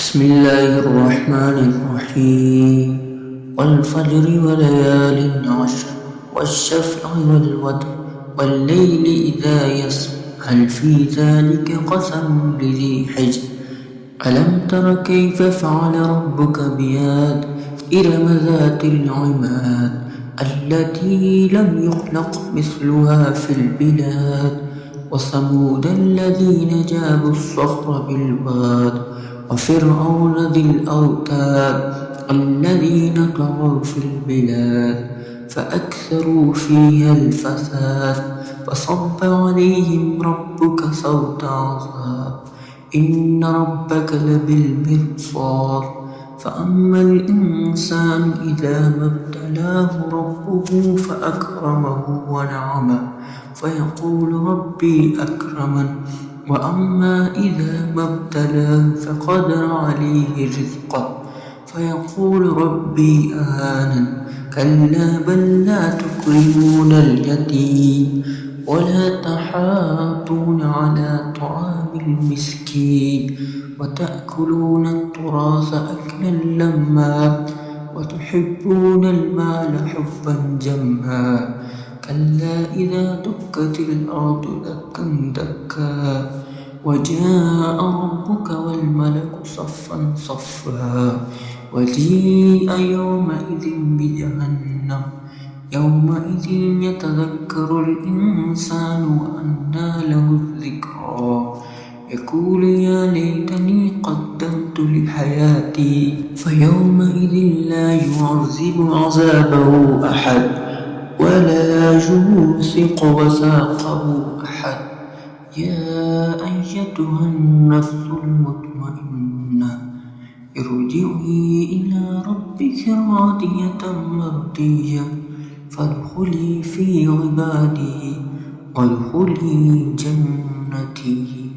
بسم الله الرحمن الرحيم والفجر وليال عشر والشفع والوتر والليل إذا يسر هل في ذلك قسم لذي حجر ألم تر كيف فعل ربك بعاد إرم ذات العماد التي لم يخلق مثلها في البلاد وثمود الذين جابوا الصخر بالواد وفرعون ذي الأوتاد الذين طغوا في البلاد فأكثروا فيها الفساد فصب عليهم ربك صوت عذاب إن ربك لبالمرصاد فأما الإنسان إذا ما ابتلاه ربه فأكرمه ونعمه فيقول ربي أكرمن وأما إذا ما ابتلاه فقدر عليه رزقه فيقول ربي أهانن كلا بل لا تكرمون اليتيم ولا تحاضون على طعام المسكين وتأكلون التراث أكلا لما وتحبون المال حبا جما كلا إذا دكت الأرض دكا دكا وجاء ربك والملك صفا صفا وجيء يومئذ بجهنم يومئذ يتذكر الإنسان وأنى له الذكرى يقول يا ليتني قدمت لحياتي فيومئذ لا يعذب عذابه أحد ولا يوثق وثاقه أحد يا أيتها النفس المطمئنة ارجعي إلى ربك راضية مرضية فادخلي في عبادي وادخلي جنتي.